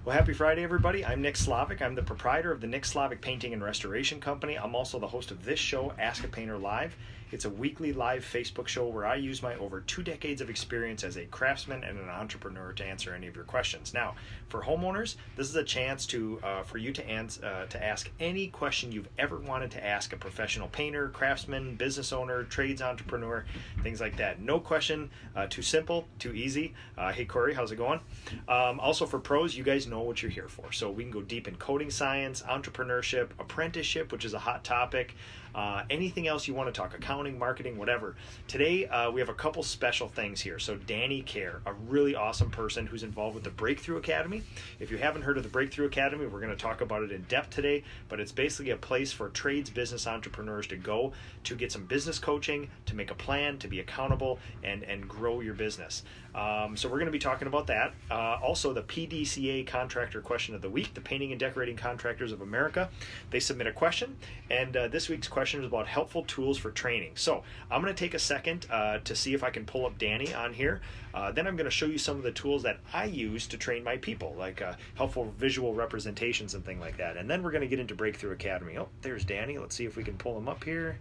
Well, happy Friday, everybody. I'm Nick Slavic. I'm the proprietor of the Nick Slavic Painting and Restoration Company. I'm also the host of this show, Ask a Painter Live. It's a weekly live Facebook show where I use my over 2 decades of experience as a craftsman and an entrepreneur to answer any of your questions. Now, for homeowners, this is a chance for you to ask any question you've ever wanted to ask a professional painter, craftsman, business owner, trades entrepreneur, things like that. No question too simple, too easy. Hey, Corey, how's it going? Also, for pros, you guys know what you're here for. So we can go deep in coding science, entrepreneurship, apprenticeship, which is a hot topic. Anything else you want to talk, accounting, marketing, whatever. Today, we have a couple special things here. So Danny Kerr, a really awesome person who's involved with the Breakthrough Academy. If you haven't heard of the Breakthrough Academy, we're going to talk about it in depth today, but it's basically a place for trades business entrepreneurs to go to get some business coaching, to make a plan, to be accountable, and grow your business. So we're going to be talking about that. Also, the PDCA Contractor Question of the Week, the Painting and Decorating Contractors of America. They submit a question, and this week's question is about helpful tools for training. So I'm going to take a second to see if I can pull up Danny on here. Then I'm going to show you some of the tools that I use to train my people, like helpful visual representations and things like that. And then we're going to get into Breakthrough Academy. Oh, there's Danny. Let's see if we can pull him up here.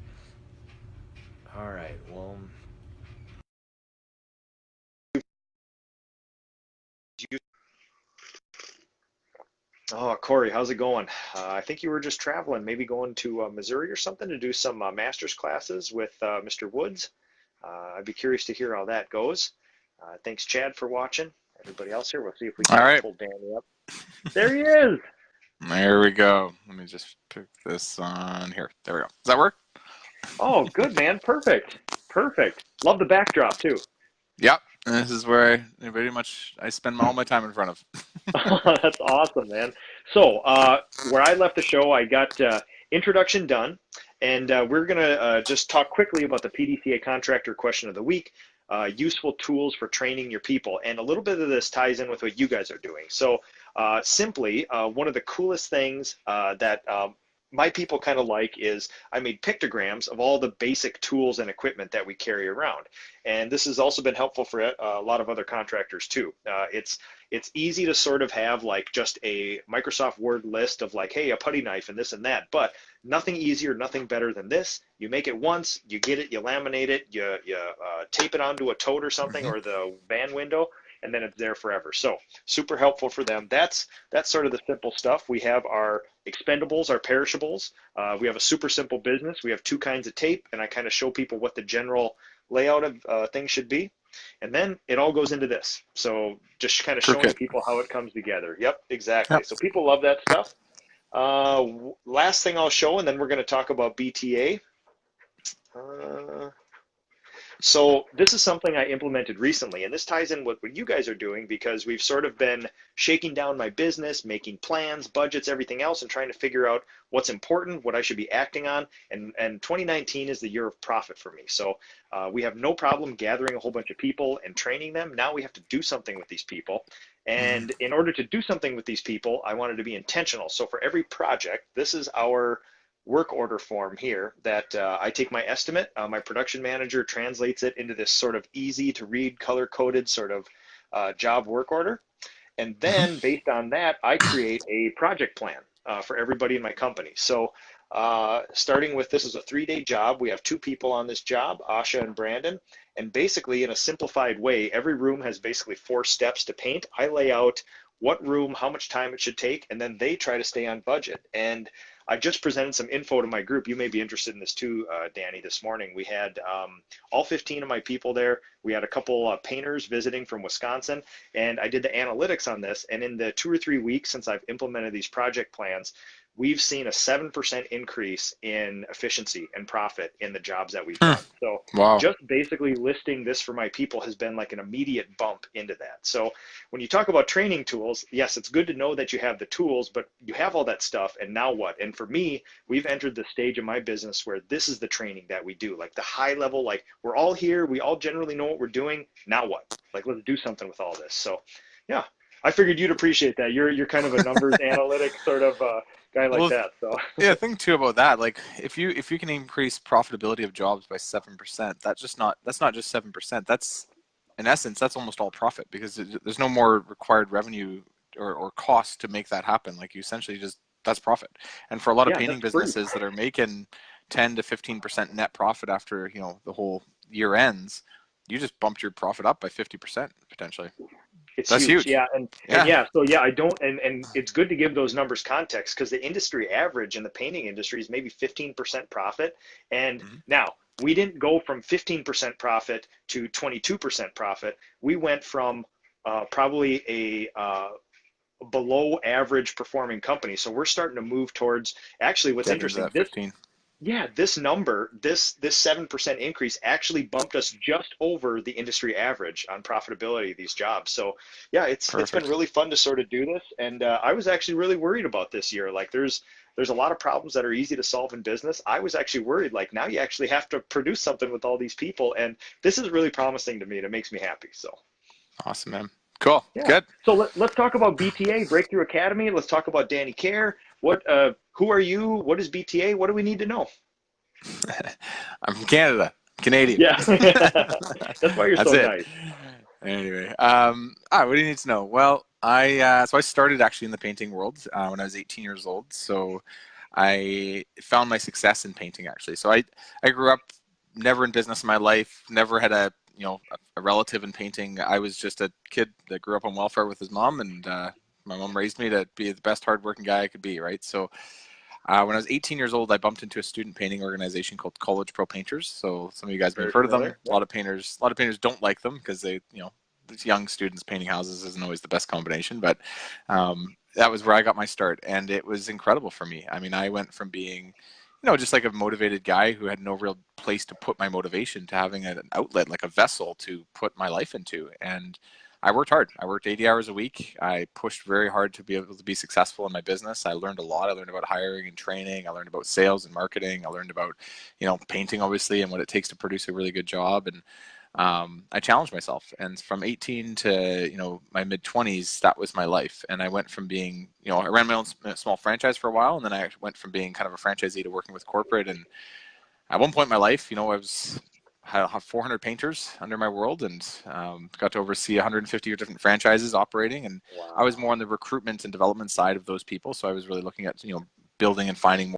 All right, well... Oh, Corey, how's it going? I think you were just traveling, maybe going to Missouri or something to do some master's classes with Mr. Woods. I'd be curious to hear how that goes. Thanks, Chad, for watching. Everybody else here, we'll see if we All can right. pull Danny up. There he is. There we go. Let me just pick this on here. There we go. Does that work? Oh, good, man. Perfect. Perfect. Love the backdrop, too. Yep. And this is where I spend all my time in front of. That's awesome, man. So, where I left the show, I got introduction done, and we're going to just talk quickly about the PDCA Contractor Question of the Week, useful tools for training your people. And a little bit of this ties in with what you guys are doing. So, simply, one of the coolest things that my people kind of like is I made pictograms of all the basic tools and equipment that we carry around. And this has also been helpful for a lot of other contractors too. It's easy to sort of have like just a Microsoft Word list of like, hey, a putty knife and this and that, but nothing easier, nothing better than this. You make it once, you get it, you laminate it, you tape it onto a tote or something or the van window, and then it's there forever. So super helpful for them. That's sort of the simple stuff. We have our expendables, our perishables. We have a super simple business. We have 2 kinds of tape, and I kind of show people what the general layout of things should be. And then it all goes into this. So just kind of showing Cricket. people how it comes together. Yep, exactly. Yep. So people love that stuff. Last thing I'll show, and then we're going to talk about BTA. So this is something I implemented recently, and this ties in with what you guys are doing because we've sort of been shaking down my business, making plans, budgets, everything else, and trying to figure out what's important, what I should be acting on. And 2019 is the year of profit for me. So we have no problem gathering a whole bunch of people and training them. Now we have to do something with these people. And in order to do something with these people, I wanted to be intentional. So for every project, this is our work order form here that I take my estimate, my production manager translates it into this sort of easy to read, color coded sort of job work order. And then based on that, I create a project plan for everybody in my company. So starting with this is a 3-day job. We have 2 people on this job, Asha and Brandon. And basically in a simplified way, every room has basically 4 steps to paint. I lay out what room, how much time it should take, and then they try to stay on budget. And I just presented some info to my group. You may be interested in this too, Danny, this morning. We had all 15 of my people there. We had a couple painters visiting from Wisconsin, and I did the analytics on this. And in the 2 or 3 weeks since I've implemented these project plans, we've seen a 7% increase in efficiency and profit in the jobs that we've done. So Wow. just basically listing this for my people has been like an immediate bump into that. So when you talk about training tools, yes, it's good to know that you have the tools, but you have all that stuff, and now what? And for me, we've entered the stage of my business where this is the training that we do, like the high level, like we're all here, we all generally know what we're doing, now what? Like, let's do something with all this. So yeah, I figured you'd appreciate that. You're kind of a numbers analytic sort of guy like Well, that. So yeah, think too about that. Like if you can increase profitability of jobs by 7%, that's not just 7%. That's in essence, that's almost all profit because there's no more required revenue or cost to make that happen. Like you essentially just, that's profit. And for a lot of Yeah, painting that's free. businesses that are making 10 to 15% net profit after, you know, the whole year ends, you just bumped your profit up by 50% potentially. It's That's huge. huge. Yeah. And Yeah. yeah, so yeah, I don't, and it's good to give those numbers context because the industry average in the painting industry is maybe 15% profit. And Mm-hmm. now we didn't go from 15% profit to 22% profit. We went from probably a below average performing company. So we're starting to move towards, actually what's Get into interesting, that 15. yeah, this number, this 7% increase actually bumped us just over the industry average on profitability of these jobs. So yeah, it's been Perfect. really fun to sort of do this. And I was actually really worried about this year. Like there's a lot of problems that are easy to solve in business. I was actually worried, like now you actually have to produce something with all these people. And this is really promising to me and it makes me happy. So Awesome, man. Cool. yeah. Good. So let's talk about BTA, Breakthrough Academy. Let's talk about Danny Kerr. Who are you? What is BTA? What do we need to know? I'm from Canada. Canadian. Yeah. That's why you're That's so it. nice. Anyway, what do you need to know? Well, I started actually in the painting world when I was 18 years old. So I found my success in painting actually. So I grew up never in business in my life, never had a relative in painting. I was just a kid that grew up on welfare with his mom, and my mom raised me to be the best hardworking guy I could be, right? So when I was 18 years old, I bumped into a student painting organization called College Pro Painters. So some of you guys may Very have heard of them. familiar. A Yep. lot of painters don't like them because these young students painting houses isn't always the best combination. But that was where I got my start, and it was incredible for me. I mean, I went from being, just like a motivated guy who had no real place to put my motivation to having an outlet, like a vessel to put my life into. And I worked hard. I worked 80 hours a week. I pushed very hard to be able to be successful in my business. I learned a lot. I learned about hiring and training. I learned about sales and marketing. I learned about, painting obviously and what it takes to produce a really good job. And I challenged myself. And from 18 to, my mid 20s, that was my life. And I went from being, I ran my own small franchise for a while. And then I went from being kind of a franchisee to working with corporate. And at one point in my life, I have 400 painters under my world, and got to oversee 150 different franchises operating. And I was Wow. more on the recruitment and development side of those people. So I was really looking at, building and finding more.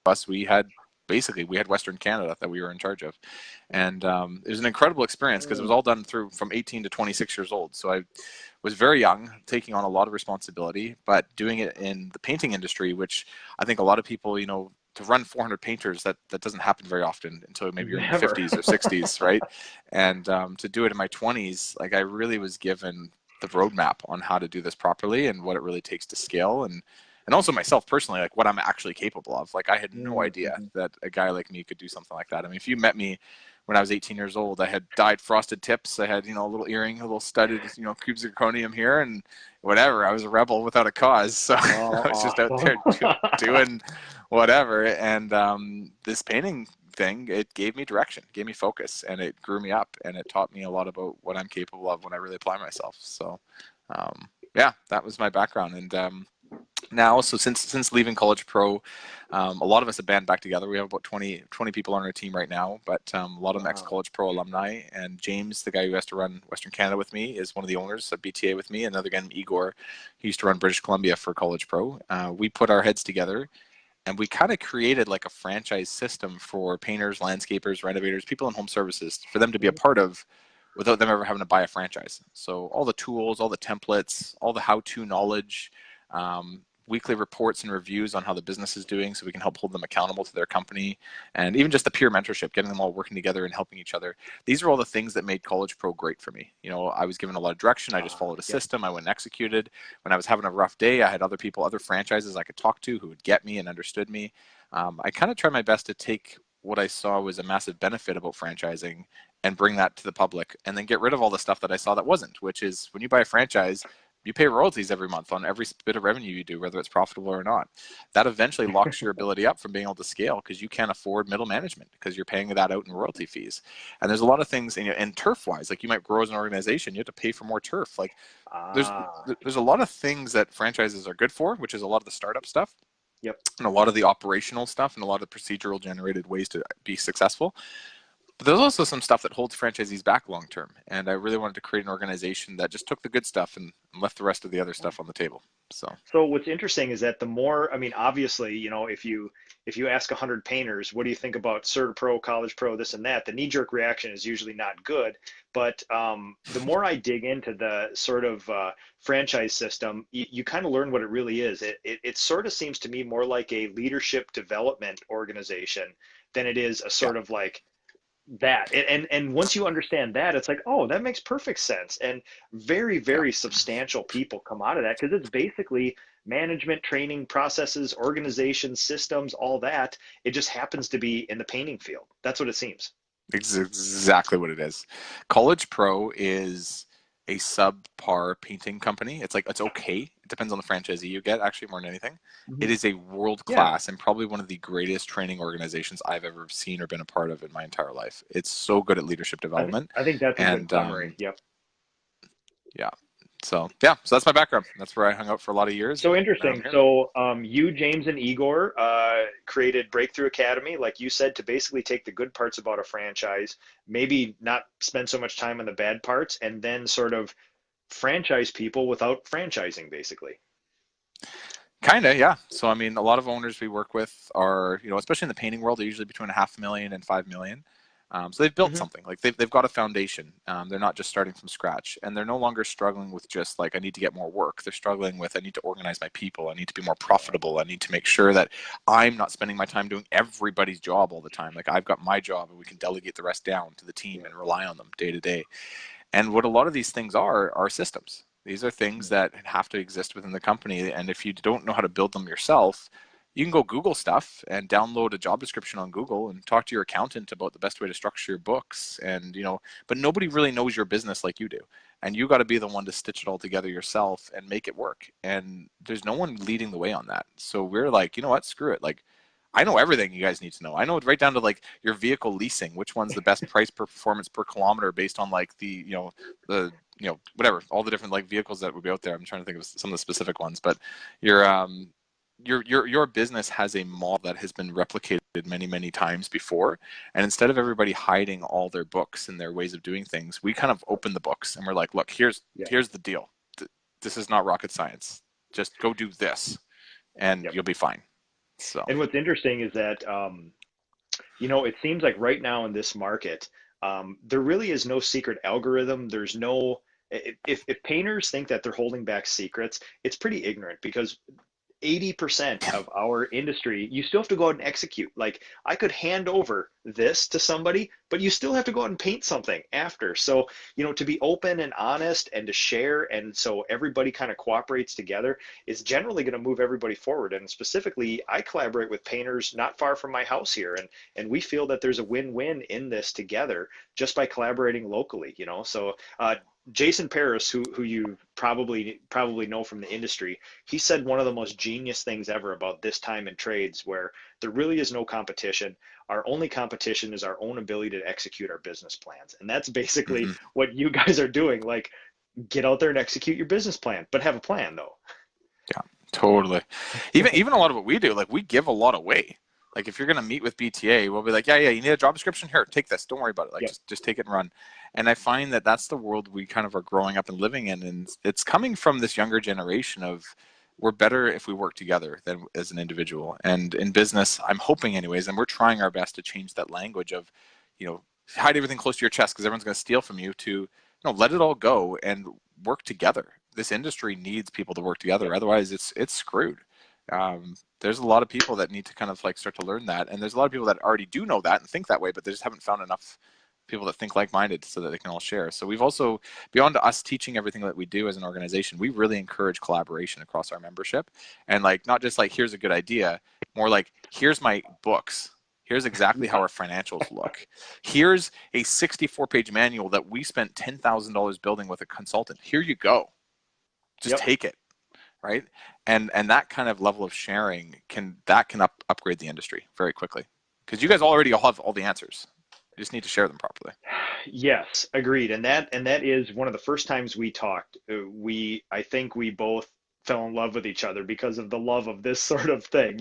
Us, we had Western Canada that we were in charge of, and it was an incredible experience because it was Mm. all done through from 18 to 26 years old. So I was very young, taking on a lot of responsibility, but doing it in the painting industry, which I think a lot of people, to run 400 painters, that doesn't happen very often until maybe you're in your Never. 50s or 60s, right? And to do it in my 20s, like I really was given the roadmap on how to do this properly and what it really takes to scale, and also myself personally, like what I'm actually capable of. Like I had no idea Mm-hmm. that a guy like me could do something like that. I mean, if you met me when I was 18 years old, I had dyed frosted tips. I had, a little earring, a little studded, cube zirconium here and whatever. I was a rebel without a cause. So Oh, I was just out there awesome. doing whatever. And this painting thing, it gave me direction, gave me focus, and it grew me up, and it taught me a lot about what I'm capable of when I really apply myself. So yeah, that was my background. And now, so since leaving College Pro, a lot of us have band back together. We have about 20 people on our team right now, but a lot of them Wow. ex-College Pro alumni. And James, the guy who has to run Western Canada with me, is one of the owners of BTA with me. Another guy named Igor, he used to run British Columbia for College Pro. We put our heads together, and we kind of created like a franchise system for painters, landscapers, renovators, people in home services, for them to be a part of without them ever having to buy a franchise. So all the tools, all the templates, all the how-to knowledge, weekly reports and reviews on how the business is doing so we can help hold them accountable to their company, and even just the peer mentorship, getting them all working together and helping each other. These are all the things that made College Pro great for me. I was given a lot of direction. I just followed a Yep. system. I went and executed. When I was having a rough day, I had other people, other franchises I could talk to who would get me and understood me. I kind of tried my best to take what I saw was a massive benefit about franchising and bring that to the public, and then get rid of all the stuff that I saw that wasn't, which is when you buy a franchise, you pay royalties every month on every bit of revenue you do, whether it's profitable or not. That eventually locks your ability up from being able to scale because you can't afford middle management because you're paying that out in royalty fees. And there's a lot of things, and turf wise, like you might grow as an organization, you have to pay for more turf. Like there's Ah. there's a lot of things that franchises are good for, which is a lot of the startup stuff Yep. and a lot of the operational stuff and a lot of the procedural generated ways to be successful. But there's also some stuff that holds franchisees back long term. And I really wanted to create an organization that just took the good stuff and left the rest of the other stuff on the table. So So what's interesting is that the more, I mean, obviously, if you ask 100 painters, what do you think about Cert Pro, College Pro, this and that, the knee-jerk reaction is usually not good. But the more I dig into the sort of franchise system, you kind of learn what it really is. It sort of seems to me more like a leadership development organization than it is a yeah, sort of like that. And once you understand that, it's like, oh, that makes perfect sense. And very, yeah. very substantial people come out of that because it's basically management, training, processes, organization, systems, all that. It just happens to be in the painting field. That's what it seems. Exactly what it is. College Pro is a subpar painting company. It's like, it's okay. It depends on the franchisee you get, actually, more than anything. Mhm. It is a world Yeah, class and probably one of the greatest training organizations I've ever seen or been a part of in my entire life. It's so good at leadership development. I think that's a good And summary. Yep. yeah. So, yeah. So that's my background. That's where I hung out for a lot of years. So And now I'm interesting. here. So you, James, and Igor created Breakthrough Academy, like you said, to basically take the good parts about a franchise, maybe not spend so much time on the bad parts, and then sort of franchise people without franchising, basically. Kind of, yeah. So, I mean, a lot of owners we work with are, especially in the painting world, they're usually between 500,000 and 5 million. So they've built Hmm. something. Like they've got a foundation. They're not just starting from scratch, and they're no longer struggling with just like I need to get more work. They're struggling with I need to organize my people. I need to be more profitable. I need to make sure that I'm not spending my time doing everybody's job all the time. Like I've got my job, and we can delegate the rest down to the team and rely on them day to day. And what a lot of these things are systems. These are things that have to exist within the company. And if you don't know how to build them yourself, you can go Google stuff and download a job description on Google and talk to your accountant about the best way to structure your books. And, but nobody really knows your business like you do. And you got to be the one to stitch it all together yourself and make it work. And there's no one leading the way on that. So we're like, you know what, screw it. Like, I know everything you guys need to know. I know it right down to like your vehicle leasing, which one's the best price per performance per kilometer based on like whatever, all the different like vehicles that would be out there. I'm trying to think of some of the specific ones, but your business has a model that has been replicated many, many times before. And instead of everybody hiding all their books and their ways of doing things, we kind of open the books and we're like, look, Yeah. here's the deal. This is not rocket science. Just go do this and Yep. you'll be fine. So And what's interesting is that, it seems like right now in this market, there really is no secret algorithm. There's no, if painters think that they're holding back secrets, it's pretty ignorant because 80% of our industry, you still have to go out and execute. Like I could hand over this to somebody, but you still have to go out and paint something after. So, to be open and honest and to share, and so everybody kind of cooperates together is generally going to move everybody forward. And specifically, I collaborate with painters not far from my house here, and we feel that there's a win-win in this together just by collaborating locally. So Jason Paris, who you probably know from the industry, he said one of the most genius things ever about this time in trades, where there really is no competition. Our only competition is our own ability to execute our business plans, and that's basically mhm. what you guys are doing. Like, get out there and execute your business plan, but have a plan though. Yeah, totally. Even a lot of what we do, like we give a lot away. Like if you're gonna meet with BTA, we'll be like, yeah, you need a job description? Here, take this. Don't worry about it. Like Yep. just take it and run. And I find that that's the world we kind of are growing up and living in, and it's coming from this younger generation of we're better if we work together than as an individual. And in business, I'm hoping anyways, and we're trying our best to change that language of, you know, hide everything close to your chest because everyone's going to steal from you to, let it all go and work together. This industry needs people to work together. Yep. Otherwise, it's screwed. There's a lot of people that need to kind of like start to learn that, and there's a lot of people that already do know that and think that way, but they just haven't found enough people that think like-minded so that they can all share. So we've also, beyond us teaching everything that we do as an organization, we really encourage collaboration across our membership, and like not just like here's a good idea, more like here's my books. Here's exactly how Yeah. our financials look. Here's a 64-page manual that we spent $10,000 building with a consultant. Here you go. Just Yep. take it, right? And that kind of level of sharing can upgrade the industry very quickly because you guys already all have all the answers. You just need to share them properly. Yes, agreed. And that is one of the first times we talked. I think we both fell in love with each other because of the love of this sort of thing.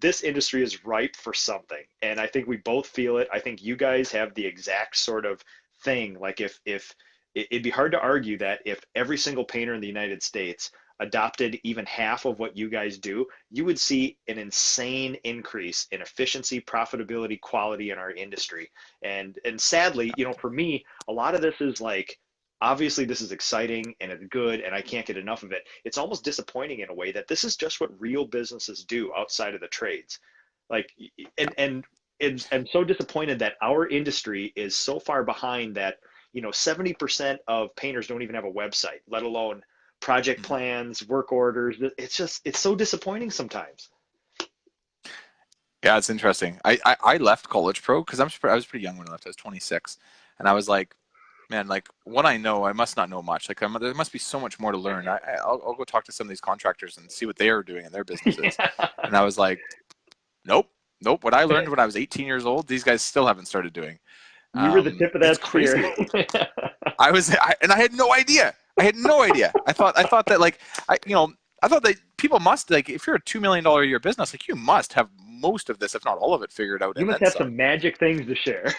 This industry is ripe for something, and I think we both feel it. I think you guys have the exact sort of thing. Like if it'd be hard to argue that if every single painter in the United States adopted even half of what you guys do, you would see an insane increase in efficiency, profitability, quality in our industry. And sadly, for me, a lot of this is like, obviously this is exciting and it's good and I can't get enough of it. It's almost disappointing in a way that this is just what real businesses do outside of the trades. Like, and I'm so disappointed that our industry is so far behind that 70% of painters don't even have a website, let alone project Mhm. plans, work orders. It's so disappointing sometimes. Yeah, it's interesting. I left College Pro because I was pretty young when I left. I was 26, and I was like, man, like what I know, I must not know much. Like there must be so much more to learn. I'll go talk to some of these contractors and see what they are doing in their businesses. Yeah. And I was like, nope, nope. What I learned when I was 18 years old, these guys still haven't started doing. You were the tip of It's that spear. crazy. And I had no idea. I had no idea. I thought that like I thought that people must, like, if you're a $2 million a year business, like you must have most of this, if not all of it, figured out You and must then have some. some magic things to share.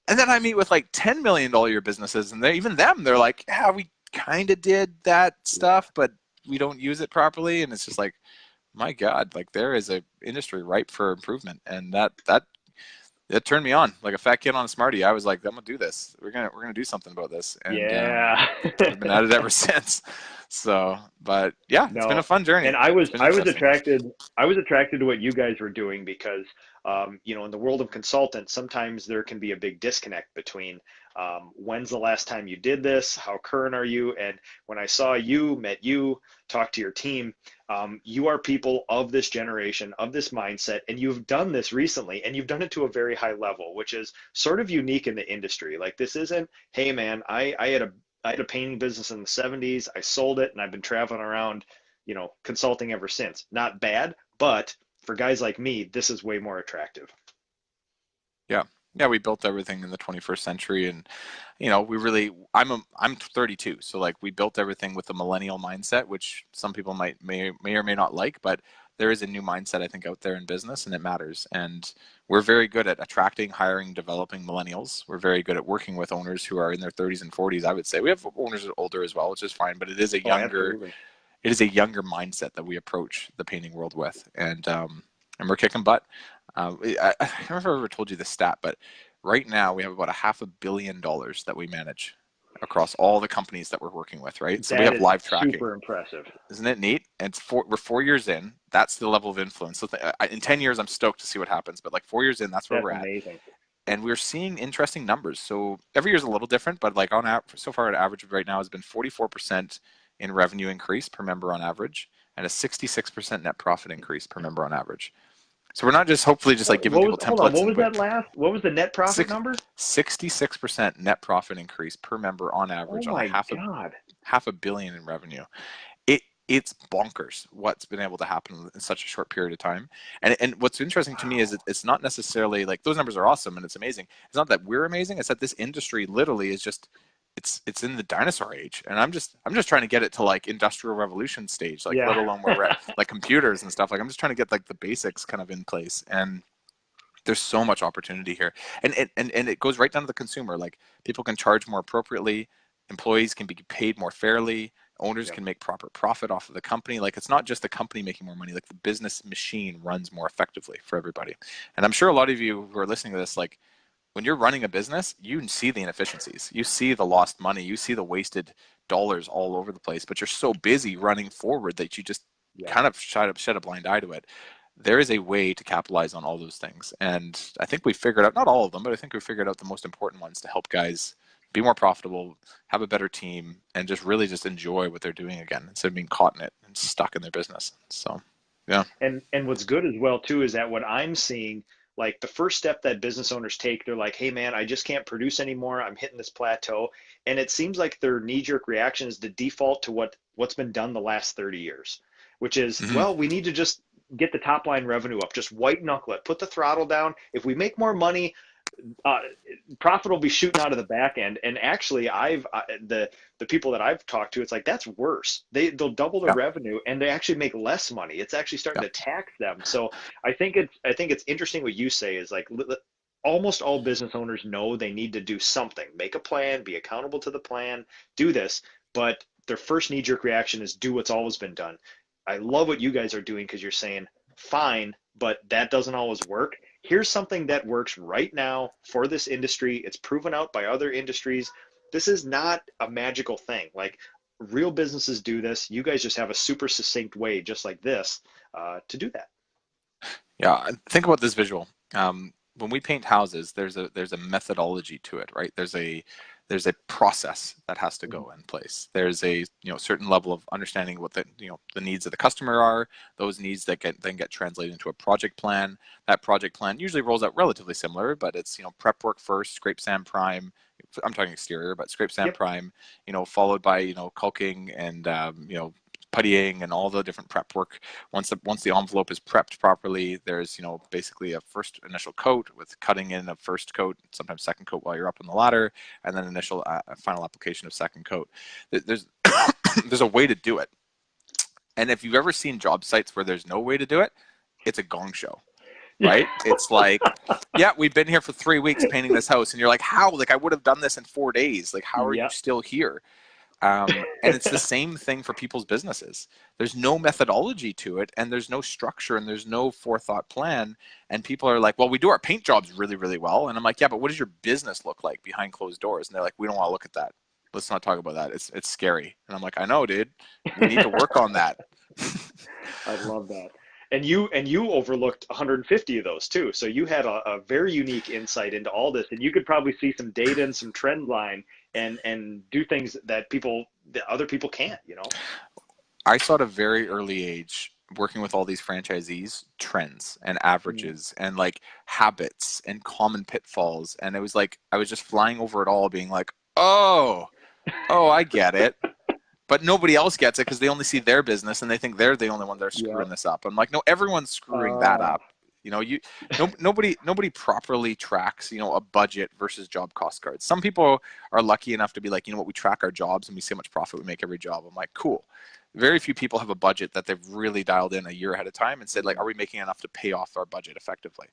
And then I meet with like $10 million a year businesses, and even them, they're like, yeah, we kind of did that Yeah. stuff, but we don't use it properly. And it's just like, my God, like there is a industry ripe for improvement, and that it turned me on like a fat kid on a Smartie. I was like, I'm gonna do this. We're gonna do something about this, and Yeah. I've been at it ever since. So, but yeah, it's been a No. fun journey. And I It's was been I was interesting. attracted I was attracted to what you guys were doing because in the world of consultants, sometimes there can be a big disconnect between when's the last time you did this, how current are you, and when I saw you, met you, talked to your team, you are people of this generation, of this mindset, and you've done this recently, and you've done it to a very high level, which is sort of unique in the industry. Like this isn't, hey man, I had a painting business in the 70s. I sold it and I've been traveling around, consulting ever since. Not bad, but for guys like me, this is way more attractive. Yeah. Yeah, we built everything in the 21st century, and we really I'm 32, so like we built everything with the millennial mindset, which some people may or may not like, but there is a new mindset I think out there in business, and it matters. And we're very good at attracting, hiring, developing millennials. We're very good at working with owners who are in their 30s and 40s, I would say. We have owners that are older as well, which is fine, but Oh, absolutely. it is a younger mindset that we approach the painting world with, and we're kicking butt. I can't remember if I ever told you this stat, but right now we have about $500 million that we manage across all the companies that we're working with, right? So we That have is live tracking. super impressive. Isn't it neat? And we're 4 years in. That's the level of influence. So in 10 years, I'm stoked to see what happens. But like 4 years in, that's where That's we're at. amazing. And we're seeing interesting numbers. So every year is a little different, but like on average, so far, an average right now has been 44% in revenue increase per member on average, and a 66% net profit increase per member on average. So we're not just hopefully just like giving people Hold on, templates what and was that last? What was the net profit six, number? 66% net profit increase per member on Oh average on a my God. half a billion in revenue. It's bonkers what's been able to happen in such a short period of time. And what's interesting to me is Wow. it's not necessarily like those numbers are awesome and it's amazing. It's not that we're amazing. It's that this industry literally is just it's in the dinosaur age, and I'm just trying to get it to like industrial revolution stage, like let Yeah. alone where we're at like computers and stuff. Like I'm just trying to get like the basics kind of in place, and there's so much opportunity here, and it goes right down to the consumer. Like people can charge more appropriately, employees can be paid more fairly, owners Yep. can make proper profit off of the company. Like it's not just the company making more money, like the business machine runs more effectively for everybody. And I'm sure a lot of you who are listening to this, like when you're running a business, you see the inefficiencies, you see the lost money, you see the wasted dollars all over the place, but you're so busy running forward that you just Yeah. kind of shed a blind eye to it. There is a way to capitalize on all those things. And I think we figured out, not all of them, but I think we figured out the most important ones to help guys be more profitable, have a better team, and just really just enjoy what they're doing again instead of being caught in it and stuck in their business. So, yeah. And what's good as well too is that what I'm seeing, like the first step that business owners take, they're like, hey man, I just can't produce anymore. I'm hitting this plateau. And it seems like their knee-jerk reaction is to default to what's been done the last 30 years, which is, Mm-hmm. well, we need to just get the top line revenue up, just white knuckle it, put the throttle down. If we make more money, uh, profit will be shooting out of the back end. And actually, the people that I've talked to, it's like that's worse. They'll double their Yeah, revenue and they actually make less money. It's actually starting yeah, to tax them. So I think it's interesting what you say is like almost all business owners know they need to do something, make a plan, be accountable to the plan, do this, but their first knee jerk reaction is do what's always been done. I love what you guys are doing because you're saying fine, but that doesn't always work. Here's something that works right now for this industry. It's proven out by other industries. This is not a magical thing. Like real businesses do this. You guys just have a super succinct way, just like this, to do that. yeah. Think about this visual. When we paint houses, there's a methodology to it, right? There's a process that has to go in place. There's a certain level of understanding what the needs of the customer are. Those needs that then get translated into a project plan. That project plan usually rolls out relatively similar, but it's prep work first, scrape sand prime. I'm talking exterior, but scrape sand Yep. prime. Followed by caulking and puttying and all the different prep work. Once the envelope is prepped properly, there's basically a first initial coat with cutting in a first coat, sometimes second coat while you're up on the ladder, and then initial final application of second coat. There's there's a way to do it, and if you've ever seen job sites where there's no way to do it, it's a gong show. Right? It's like, yeah, we've been here for 3 weeks painting this house, and you're like, how? Like, I would have done this in 4 days. Like, how are you Yeah. still here? And it's the same thing for people's businesses. There's no methodology to it, and there's no structure, and there's no forethought plan. And people are like, well, we do our paint jobs really, really well. And I'm like, yeah, but what does your business look like behind closed doors? And they're like, we don't want to look at that. Let's not talk about that. It's scary. And I'm like, I know, dude. We need to work on that. I love that. And you overlooked 150 of those too. So you had a very unique insight into all this, and you could probably see some data and some trend line and do things that other people can't, you know? I saw at a very early age, working with all these franchisees, trends and Mm. averages and like habits and common pitfalls. And it was like I was just flying over it all, being like, oh, I get it. But nobody else gets it because they only see their business and they think they're the only one that are Yeah. screwing this up. I'm like, no, everyone's screwing that Uh, up. Nobody properly tracks, a budget versus job cost cards. Some people are lucky enough to be like, what, we track our jobs and we see how much profit we make every job. I'm like, cool. Very few people have a budget that they've really dialed in a year ahead of time and said, like, are we making enough to pay off our budget effectively?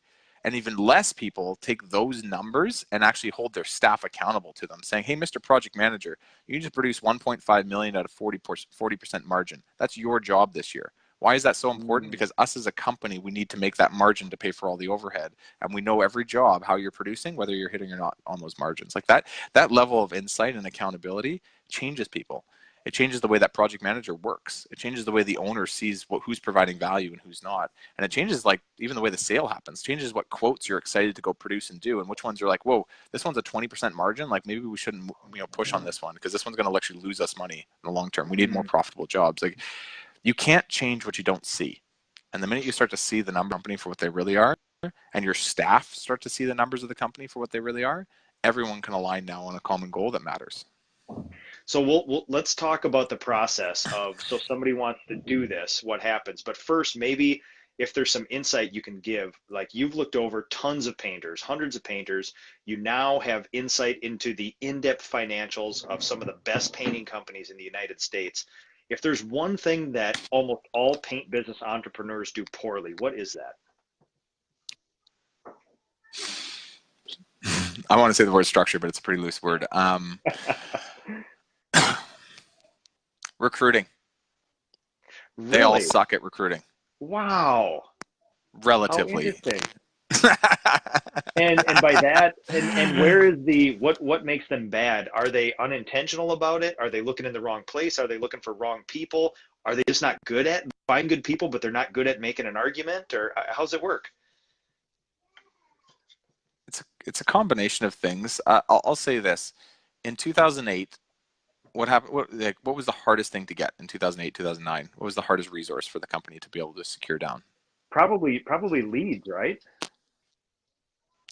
And even less people take those numbers and actually hold their staff accountable to them, saying, hey, Mr. Project Manager, you need to produce 1.5 million at a 40% margin. That's your job this year. Why is that so important? mm. Because us as a company, we need to make that margin to pay for all the overhead. And we know every job, how you're producing, whether you're hitting or not on those margins. Like that level of insight and accountability changes people. It changes the way that project manager works. It changes the way the owner sees who's providing value and who's not. And it changes like even the way the sale happens. It changes what quotes you're excited to go produce and do, and which ones you're like, whoa, this one's a 20% margin. Like maybe we shouldn't push on this one because this one's going to actually lose us money in the long term. We need more Mm. profitable jobs. Like you can't change what you don't see. And the minute you start to see the number of the company for what they really are, and your staff start to see the numbers of the company for what they really are, everyone can align now on a common goal that matters. So let's talk about the process of, so somebody wants to do this, what happens? But first, maybe if there's some insight you can give, like you've looked over tons of painters, hundreds of painters, you now have insight into the in-depth financials of some of the best painting companies in the United States. If there's one thing that almost all paint business entrepreneurs do poorly, what is that? I want to say the word structure, but it's a pretty loose word. Recruiting. They all Really? suck at recruiting. Wow. How Relatively. interesting. And by that, and where is the what makes them bad? Are they unintentional about it? Are they looking in the wrong place? Are they looking for wrong people? Are they just not good at finding good people, but they're not good at making an argument? Or how's it work? It's a combination of things. I'll say this: in 2008, what happened? What was the hardest thing to get in 2008, 2009? What was the hardest resource for the company to be able to secure down? Probably leads, right?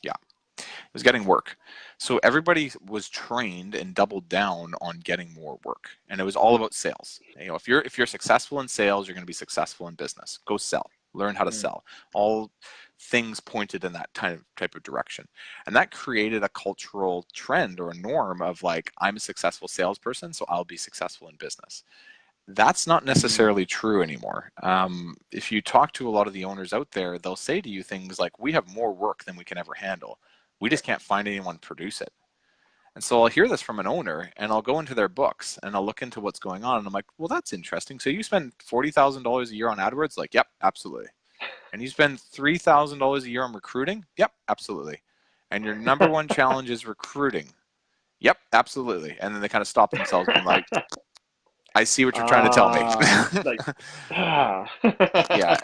Yeah, it was getting work. So everybody was trained and doubled down on getting more work, and it was all about sales. If you're successful in sales, you're going to be successful in business. Go sell. learn how to sell. All things pointed in that type of direction. And that created a cultural trend or a norm of like, I'm a successful salesperson, so I'll be successful in business. That's not necessarily true anymore. If you talk to a lot of the owners out there, they'll say to you things like, we have more work than we can ever handle. We just can't find anyone to produce it. And so I'll hear this from an owner and I'll go into their books and I'll look into what's going on. And I'm like, well, that's interesting. So you spend $40,000 a year on AdWords? Like, yep, absolutely. And you spend $3,000 a year on recruiting? Yep, absolutely. And your number one challenge is recruiting? Yep, absolutely. And then they kind of stop themselves being like, I see what you're trying to tell me. Like, Yeah,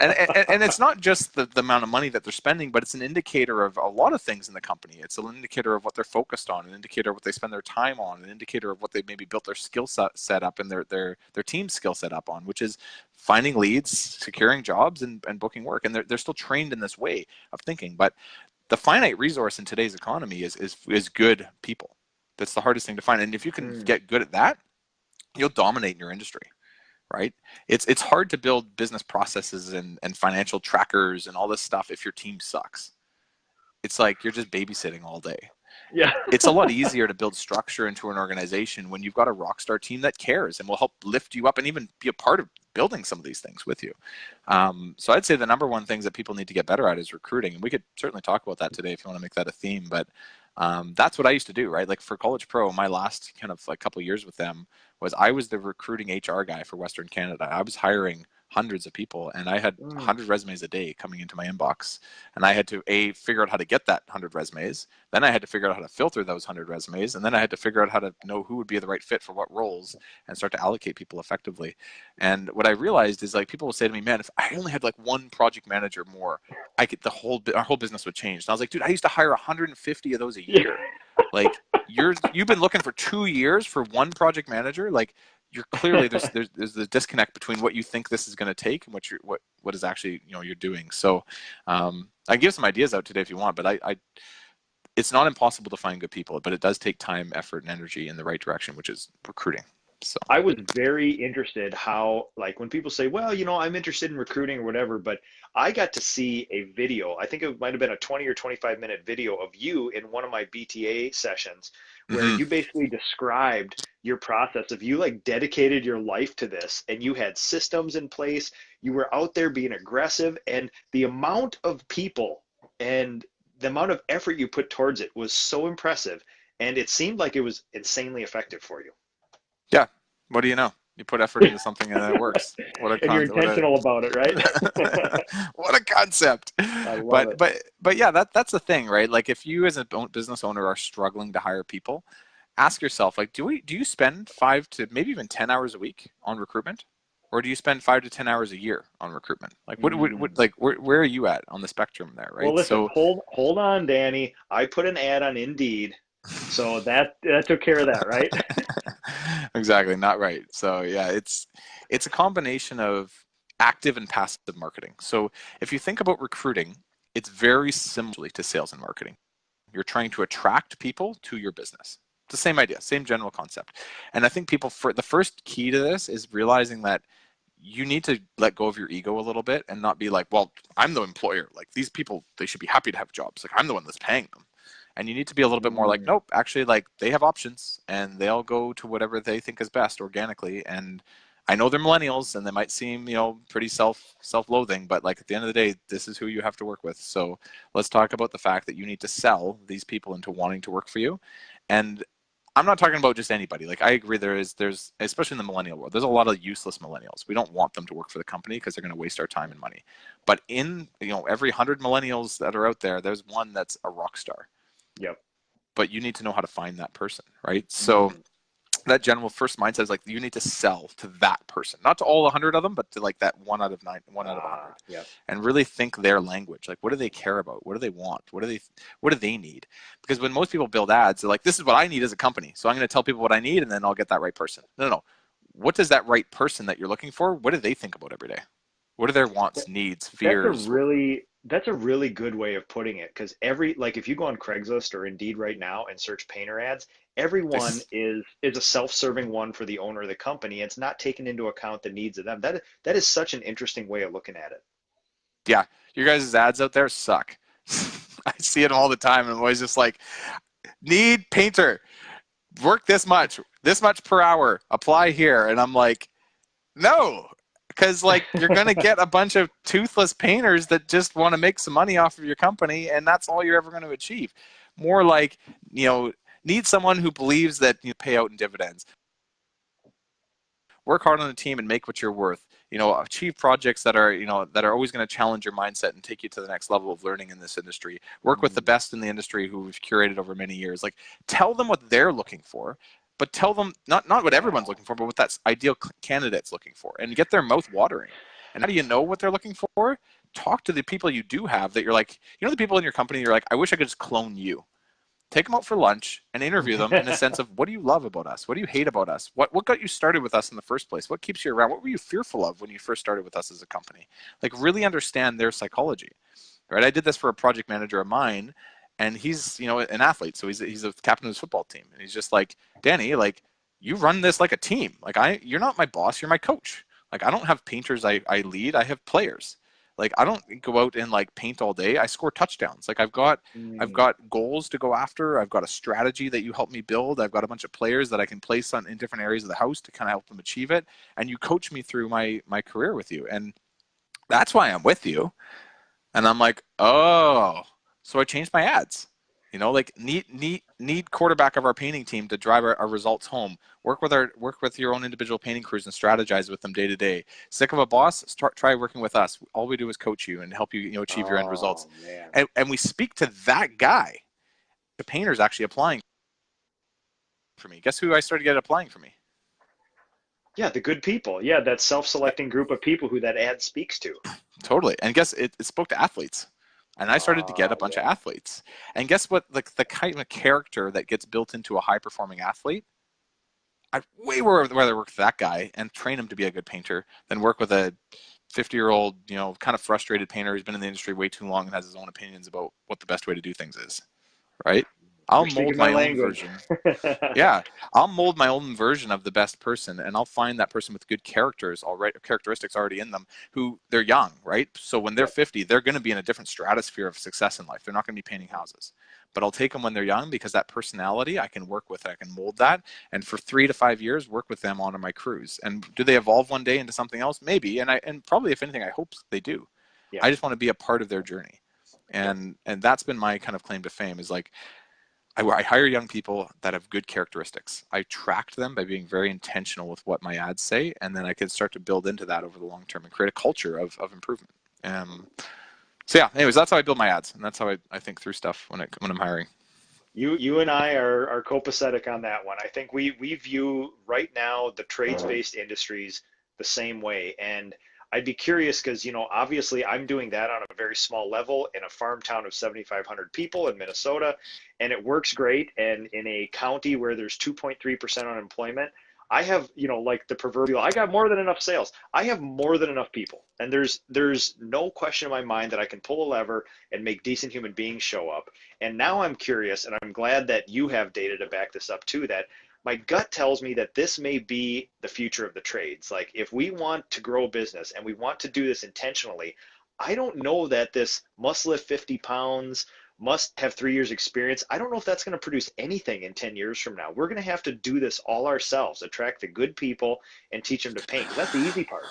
and it's not just the amount of money that they're spending, but it's an indicator of a lot of things in the company. It's an indicator of what they're focused on, an indicator of what they spend their time on, an indicator of what they maybe built their skill set up and their team skill set up on, which is finding leads, securing jobs, and booking work. And they're still trained in this way of thinking. But the finite resource in today's economy is good people. That's the hardest thing to find. And if you can get good at that, you'll dominate in your industry. Right? It's hard to build business processes and financial trackers and all this stuff if your team sucks. It's like you're just babysitting all day. yeah. It's a lot easier to build structure into an organization when you've got a rock star team that cares and will help lift you up and even be a part of building some of these things with you. So I'd say the number one things that people need to get better at is recruiting. And we could certainly talk about that today if you want to make that a theme. But that's what I used to do, right? Like for College Pro, my last kind of like couple of years with them was I was the recruiting HR guy for Western Canada. I was hiring hundreds of people and I had 100 resumes a day coming into my inbox, and I had to figure out how to get that 100 resumes. Then I had to figure out how to filter those 100 resumes, and then I had to figure out how to know who would be the right fit for what roles and start to allocate people effectively. And what I realized is like people will say to me, man, if I only had like one project manager more, I could our whole business would change. And I was like, dude, I used to hire 150 of those a year. Like you've been looking for 2 years for one project manager. Like you're clearly there's the disconnect between what you think this is going to take and what is actually you're doing. So I can give some ideas out today if you want, but I it's not impossible to find good people, but it does take time, effort, and energy in the right direction, which is recruiting. So I was very interested how, like, when people say, well, I'm interested in recruiting or whatever, but I got to see a video. I think it might have been a 20 or 25-minute video of you in one of my BTA sessions where you basically described your process of you like dedicated your life to this and you had systems in place. You were out there being aggressive, and the amount of people and the amount of effort you put towards it was so impressive. And it seemed like it was insanely effective for you. yeah, what do you know? You put effort into something and it works. And you're intentional about it, right? What a concept. I love it. But yeah, that's the thing, right? Like if you as a business owner are struggling to hire people, ask yourself, like, do you spend 5 to maybe even 10 hours a week on recruitment? Or do you spend 5 to 10 hours a year on recruitment? Like what like where are you at on the spectrum there, right? Well, listen, hold on, Danny. I put an ad on Indeed, so that took care of that, right? Exactly, not right. So yeah, it's a combination of active and passive marketing. So if you think about recruiting, it's very similar to sales and marketing. You're trying to attract people to your business. It's the same idea, same general concept. And I think the first key to this is realizing that you need to let go of your ego a little bit and not be like, well, I'm the employer. Like these people, they should be happy to have jobs. Like I'm the one that's paying them. And you need to be a little bit more like, nope, actually, like they have options and they'll go to whatever they think is best organically. And I know they're millennials and they might seem, pretty self-loathing, but like at the end of the day, this is who you have to work with. So let's talk about the fact that you need to sell these people into wanting to work for you. And I'm not talking about just anybody. Like I agree, there's especially in the millennial world, there's a lot of useless millennials. We don't want them to work for the company because they're going to waste our time and money. But in every 100 millennials that are out there, there's one that's a rock star. Yep. But you need to know how to find that person, right? So that general first mindset is like you need to sell to that person, not to all 100 of them, but to like that 1 out of 100. Yep. And really think their language. Like, what do they care about? What do they want? What do they need? Because when most people build ads, they're like, this is what I need as a company, so I'm going to tell people what I need, and then I'll get that right person. No. What does that right person that you're looking for? What do they think about every day? What are their wants, needs, fears? That's a really good way of putting it, because if you go on Craigslist or Indeed right now and search painter ads, everyone is a self-serving one for the owner of the company. It's not taking into account the needs of them. That is such an interesting way of looking at it. Yeah, your guys' ads out there suck. I see it all the time, and I'm always just like, need painter, work this much per hour, apply here. And I'm like, no, because like you're going to get a bunch of toothless painters that just want to make some money off of your company, and that's all you're ever going to achieve. More like, need someone who believes that you pay out in dividends. Work hard on a team and make what you're worth. Achieve projects that are always going to challenge your mindset and take you to the next level of learning in this industry. Work with the best in the industry who we've curated over many years. Like, tell them what they're looking for, but tell them not what everyone's looking for, but what that ideal candidate's looking for, and get their mouth watering. And how do you know what they're looking for? Talk to the people you do have that you're like, the people in your company you're like, I wish I could just clone you. Take them out for lunch and interview them in a sense of, what do you love about us? What do you hate about us? What got you started with us in the first place? What keeps you around? What were you fearful of when you first started with us as a company? Like, really understand their psychology, right? I did this for a project manager of mine, and he's, an athlete. So he's a captain of his football team. And he's just like, Danny, like, you run this like a team. Like, you're not my boss, you're my coach. Like, I don't have painters I lead, I have players. Like, I don't go out and like paint all day. I score touchdowns. Like, I've got goals to go after. I've got a strategy that you help me build. I've got a bunch of players that I can place in different areas of the house to kind of help them achieve it. And you coach me through my career with you. And that's why I'm with you. And I'm like, oh, so I changed my ads. Like, need quarterback of our painting team to drive our results home. Work with your own individual painting crews and strategize with them day to day. Sick of a boss? Try working with us. All we do is coach you and help you, achieve your end results. And we speak to that guy. The painter's actually applying for me. Guess who I started getting applying for me? Yeah, the good people. Yeah, that self-selecting group of people who that ad speaks to. Totally. And guess it spoke to athletes. And I started to get a bunch of athletes. And guess what? Like, the kind of character that gets built into a high-performing athlete, I'd way rather work with that guy and train him to be a good painter than work with a 50-year-old, kind of frustrated painter who's been in the industry way too long and has his own opinions about what the best way to do things is, right? I'll mold my own version. Yeah, I'll mold my own version of the best person, and I'll find that person with good characteristics already in them, who they're young, right? So when they're 50, they're going to be in a different stratosphere of success in life. They're not going to be painting houses. But I'll take them when they're young, because that personality, I can work with it. I can mold that. And for 3 to 5 years, work with them on my crews. And do they evolve one day into something else? Maybe. And probably, if anything, I hope they do. Yeah. I just want to be a part of their journey. And that's been my kind of claim to fame, is like, I hire young people that have good characteristics. I tracked them by being very intentional with what my ads say, and then I can start to build into that over the long term and create a culture of improvement. So yeah, anyways, that's how I build my ads, and that's how I think through stuff when I'm hiring. You and I are copacetic on that one. I think we view right now the trades-based industries the same way. And I'd be curious because, obviously I'm doing that on a very small level in a farm town of 7,500 people in Minnesota, and it works great. And in a county where there's 2.3% unemployment, I have, like the proverbial, I got more than enough sales. I have more than enough people. And there's no question in my mind that I can pull a lever and make decent human beings show up. And now I'm curious, and I'm glad that you have data to back this up too, that my gut tells me that this may be the future of the trades. Like, if we want to grow a business and we want to do this intentionally, I don't know that this must lift 50 pounds, must have 3 years experience. I don't know if that's going to produce anything in 10 years from now. We're going to have to do this all ourselves, attract the good people and teach them to paint. That's the easy part.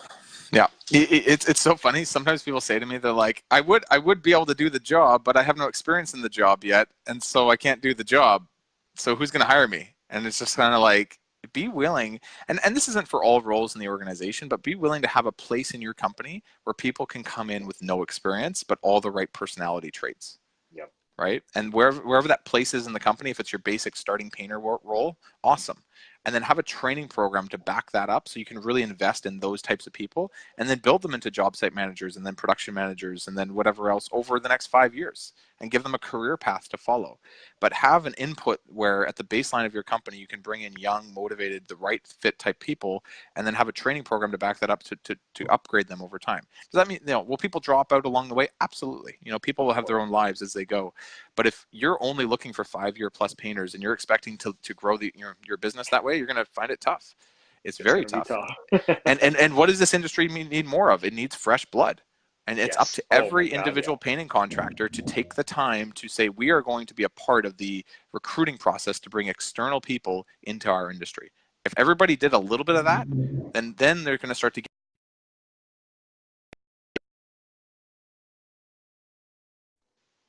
Yeah, it's so funny. Sometimes people say to me, they're like, I would be able to do the job, but I have no experience in the job yet, and so I can't do the job. So who's going to hire me? And it's just kind of like, be willing, and this isn't for all roles in the organization, but be willing to have a place in your company where people can come in with no experience, but all the right personality traits. Yep. Right? And wherever that place is in the company, if it's your basic starting painter role, awesome. And then have a training program to back that up so you can really invest in those types of people and then build them into job site managers and then production managers and then whatever else over the next 5 years and give them a career path to follow. But have an input where at the baseline of your company, you can bring in young, motivated, the right fit type people and then have a training program to back that up to upgrade them over time. Does that mean, will people drop out along the way? Absolutely. People will have their own lives as they go. But if you're only looking for 5-year plus painters and you're expecting to grow your business that way, you're going to find it tough. It's very tough. tough. and what does this industry need more of? It needs fresh blood, And it's up Yes. to Oh my every God, yeah. individual painting contractor to take the time to say, we are going to be a part of the recruiting process to bring external people into our industry. If everybody did a little bit of that, then they're going to start to get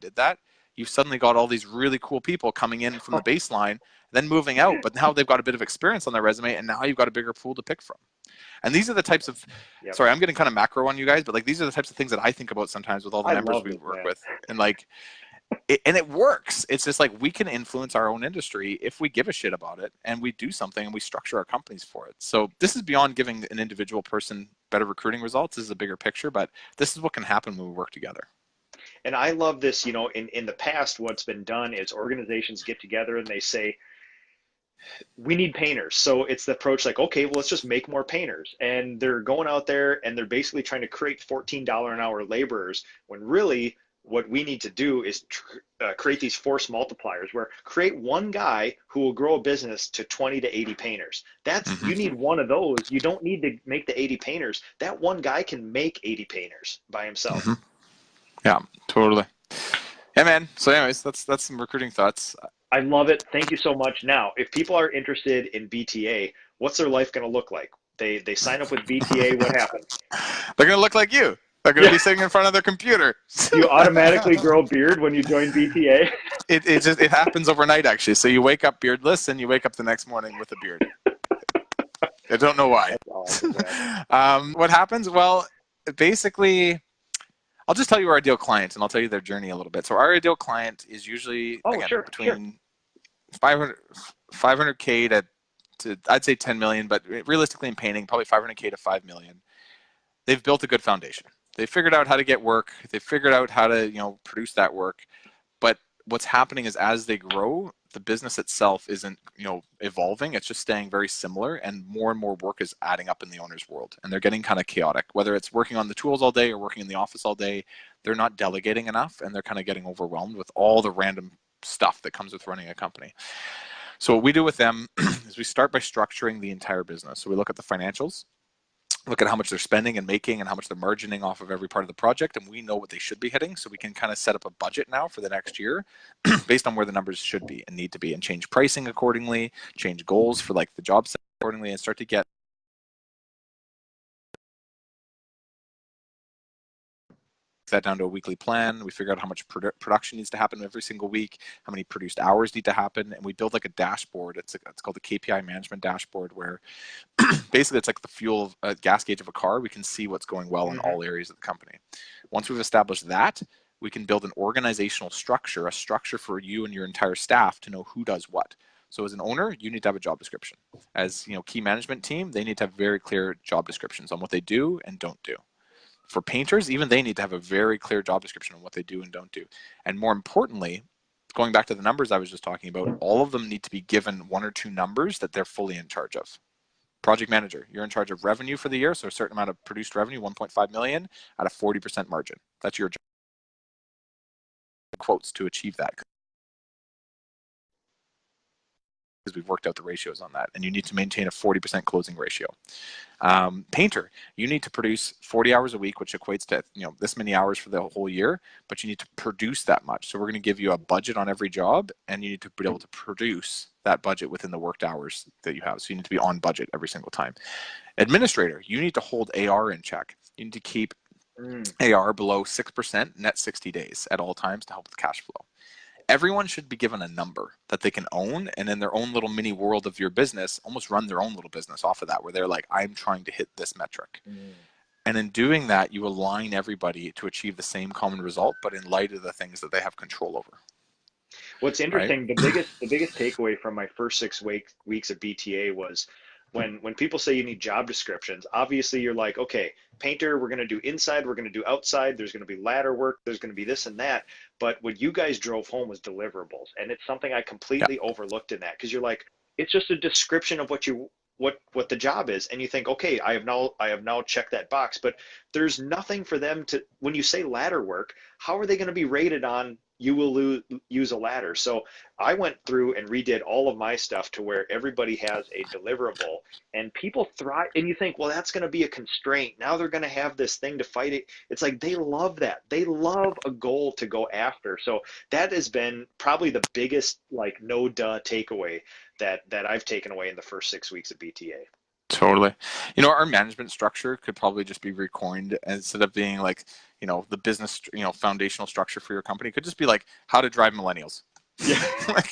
did that. You've suddenly got all these really cool people coming in from the baseline, then moving out, but now they've got a bit of experience on their resume, and now you've got a bigger pool to pick from. And these are the types of, Yep. sorry, I'm getting kind of macro on you guys, but like these are the types of things that I think about sometimes with all the I members love we this, work man. with. And like, and it works. It's just like we can influence our own industry if we give a shit about it and we do something and we structure our companies for it. So this is beyond giving an individual person better recruiting results. This is a bigger picture, but this is what can happen when we work together. And I love this, in the past, what's been done is organizations get together and they say, we need painters. So it's the approach like, okay, well, let's just make more painters. And they're going out there and they're basically trying to create $14 an hour laborers when really what we need to do is create these force multipliers where create one guy who will grow a business to 20 to 80 painters. You need one of those. You don't need to make the 80 painters. That one guy can make 80 painters by himself. Yeah, totally. Yeah, man. So anyways, that's some recruiting thoughts. I love it. Thank you so much. Now, if people are interested in BTA, what's their life going to look like? They sign up with BTA. What happens? They're going to look like you. They're going to be sitting in front of their computer. You automatically grow a beard when you join BTA? It happens overnight, actually. So you wake up beardless and you wake up the next morning with a beard. I don't know why. Awesome, what happens? Well, basically, I'll just tell you our ideal client and I'll tell you their journey a little bit. So our ideal client is usually, between 500K to I'd say 10 million, but realistically in painting, probably 500K to 5 million. They've built a good foundation. They figured out how to get work. They figured out how to, produce that work. But what's happening is as they grow, the business itself isn't, evolving. It's just staying very similar, and more work is adding up in the owner's world. And they're getting kind of chaotic. Whether it's working on the tools all day or working in the office all day, they're not delegating enough, and they're kind of getting overwhelmed with all the random stuff that comes with running a company. So what we do with them is we start by structuring the entire business. So we look at the financials, look at how much they're spending and making and how much they're margining off of every part of the project, and we know what they should be hitting, so we can kind of set up a budget now for the next year based on where the numbers should be and need to be, and change pricing accordingly, change goals for like the job set accordingly, and start to get that down to a weekly plan. We figure out how much production needs to happen every single week, how many produced hours need to happen, and we build like a dashboard. It's called the KPI management dashboard, where basically it's like the fuel gas gauge of a car. We can see what's going well in all areas of the company. Once we've established that, we can build an organizational structure, a structure for you and your entire staff to know who does what. So as an owner, you need to have a job description. As key management team, they need to have very clear job descriptions on what they do and don't do. For painters, even they need to have a very clear job description on what they do and don't do. And more importantly, going back to the numbers I was just talking about, all of them need to be given one or two numbers that they're fully in charge of. Project manager, you're in charge of revenue for the year, so a certain amount of produced revenue, 1.5 million at a 40% margin. That's your job. Quotes to achieve that, because we've worked out the ratios on that, and you need to maintain a 40% closing ratio. Painter, you need to produce 40 hours a week, which equates to this many hours for the whole year, but you need to produce that much. So we're going to give you a budget on every job, and you need to be able to produce that budget within the worked hours that you have. So you need to be on budget every single time. Administrator, you need to hold AR in check. You need to keep AR below 6% net 60 days at all times to help with cash flow. Everyone should be given a number that they can own, and in their own little mini world of your business, almost run their own little business off of that, where they're like, I'm trying to hit this metric. And in doing that, you align everybody to achieve the same common result, but in light of the things that they have control over. What's interesting, right? the biggest takeaway from my first 6 weeks of BTA was when people say you need job descriptions, obviously you're like, okay, painter, we're going to do inside, we're going to do outside, there's going to be ladder work, there's going to be this and that. But what you guys drove home was deliverables. And it's something I completely overlooked in that, because you're like, it's just a description of what the job is. And you think, okay, I have now checked that box, but there's nothing for them to, when you say ladder work, how are they going to be rated on, you will use a ladder. So I went through and redid all of my stuff to where everybody has a deliverable, and people thrive. And you think, well, that's going to be a constraint. Now they're going to have this thing to fight it. It's like they love that. They love a goal to go after. So that has been probably the biggest like no duh takeaway that I've taken away in the first 6 weeks of BTA. Totally. Our management structure could probably just be recoined, instead of being like, the business, foundational structure for your company could just be like how to drive millennials. Yeah. Like,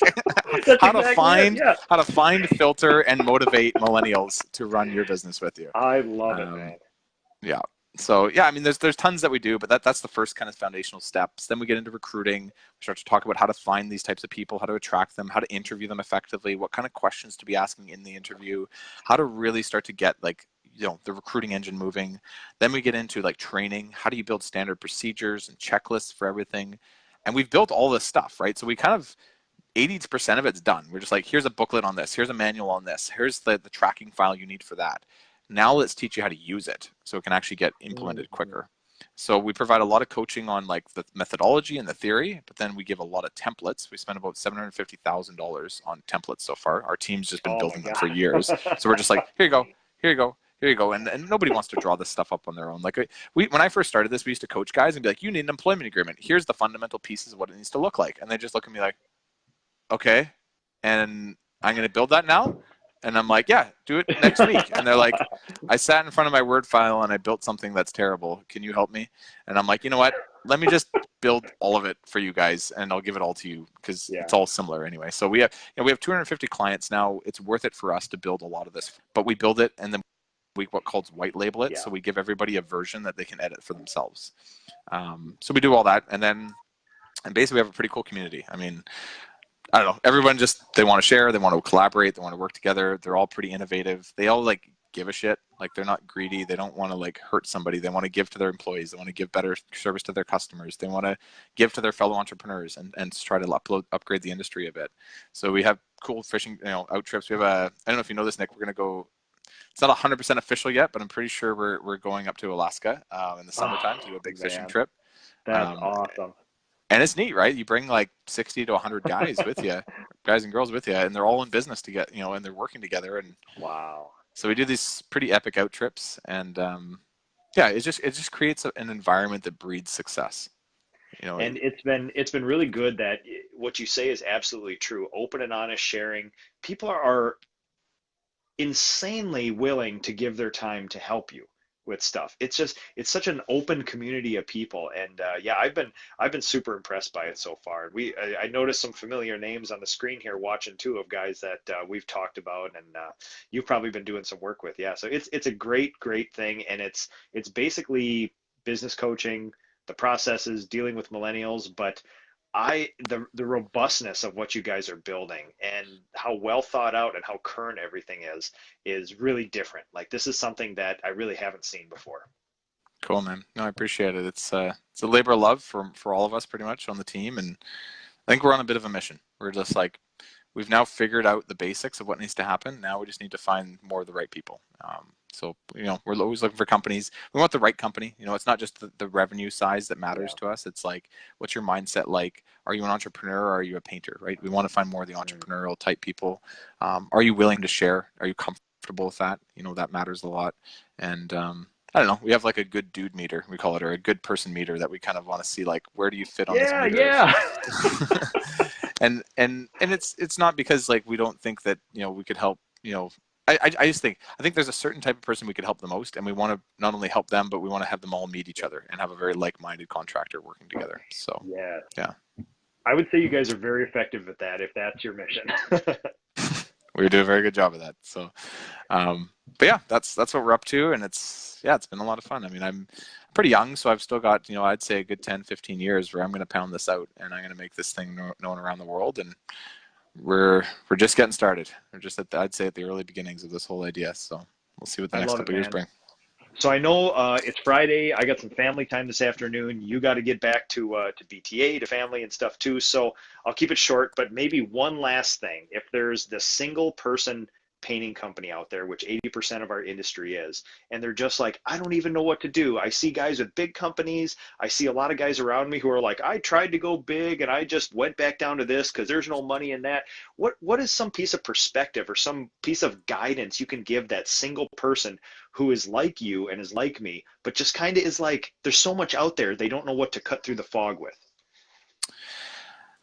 That's how exactly to find, it. Yeah. how to find, filter, and motivate millennials to run your business with you. I love it, man. Yeah. So yeah, I mean, there's tons that we do, but that's the first kind of foundational steps. Then we get into recruiting. We start to talk about how to find these types of people, how to attract them, how to interview them effectively, what kind of questions to be asking in the interview, how to really start to get like, the recruiting engine moving. Then we get into like training. How do you build standard procedures and checklists for everything? And we've built all this stuff, right? So we kind of 80% of it's done. We're just like, here's a booklet on this, here's a manual on this, here's the tracking file you need for that. Now let's teach you how to use it so it can actually get implemented quicker. So we provide a lot of coaching on like the methodology and the theory, but then we give a lot of templates. We spent about $750,000 on templates so far. Our team's just been building them for years. So we're just like, here you go, here you go, here you go. And nobody wants to draw this stuff up on their own. Like when I first started this, we used to coach guys and be like, you need an employment agreement. Here's the fundamental pieces of what it needs to look like. And they just look at me like, okay, and I'm going to build that now? And I'm like, yeah, do it next week. And they're like, I sat in front of my Word file and I built something that's terrible. Can you help me? And I'm like, you know what? Let me just build all of it for you guys, and I'll give it all to you because it's all similar anyway. So we have 250 clients now. It's worth it for us to build a lot of this, but we build it and then we what called white label it. So we give everybody a version that they can edit for themselves. So we do all that, and basically we have a pretty cool community. I mean, I don't know. Everyone they want to share, they want to collaborate, they want to work together. They're all pretty innovative. They all like give a shit. Like they're not greedy. They don't want to like hurt somebody. They want to give to their employees. They want to give better service to their customers. They want to give to their fellow entrepreneurs and try to upgrade the industry a bit. So we have cool fishing, out trips. We have I don't know if you know this, Nick. We're gonna go. It's not 100% official yet, but I'm pretty sure we're going up to Alaska in the summertime to do a big fishing trip. That's awesome. And it's neat, right? You bring like 60 to 100 guys with you, guys and girls with you, and they're all in business together, and they're working together. And wow. So we do these pretty epic out trips, and it just creates an environment that breeds success. And it's been really good that what you say is absolutely true. Open and honest sharing. People are insanely willing to give their time to help you with stuff. It's such an open community of people, and I've been super impressed by it so far. I noticed some familiar names on the screen here watching too, of guys that we've talked about, and you've probably been doing some work with. So it's a great thing, and it's basically business coaching, the processes, dealing with millennials, but the robustness of what you guys are building and how well thought out and how current everything is really different. Like this is something that I really haven't seen before. Cool, man. No, I appreciate it. It's a labor of love for all of us pretty much on the team, and I think we're on a bit of a mission. We're just like, we've now figured out the basics of what needs to happen. Now we just need to find more of the right people. So we're always looking for companies. We want the right company. It's not just the revenue size that matters to us. It's like, what's your mindset like? Are you an entrepreneur or are you a painter, right? We want to find more of the entrepreneurial type people. Are you willing to share? Are you comfortable with that? That matters a lot. And I don't know. We have like a good dude meter, we call it, or a good person meter that we kind of want to see, like, where do you fit on this meter? Yeah. and it's not because like we don't think that we could help. I think there's a certain type of person we could help the most, and we want to not only help them, but we want to have them all meet each other and have a very like-minded contractor working together. So yeah, I would say you guys are very effective at that, if that's your mission. We do a very good job of that. So, but yeah, that's what we're up to, and it's been a lot of fun. I mean, I'm pretty young, so I've still got I'd say a good 10-15 years where I'm going to pound this out, and I'm going to make this thing known around the world. And we're just getting started. We're just I'd say at the early beginnings of this whole idea. So we'll see what the next couple of years bring. So I know it's Friday. I got some family time this afternoon. You got to get back to BTA, to family and stuff too. So I'll keep it short, but maybe one last thing. If there's the single person painting company out there, which 80% of our industry is, and they're just like, I don't even know what to do. I see guys with big companies. I see a lot of guys around me who are like, I tried to go big and I just went back down to this because there's no money in that. What is some piece of perspective or some piece of guidance you can give that single person who is like you and is like me, but just kind of is like, there's so much out there, they don't know what to cut through the fog with?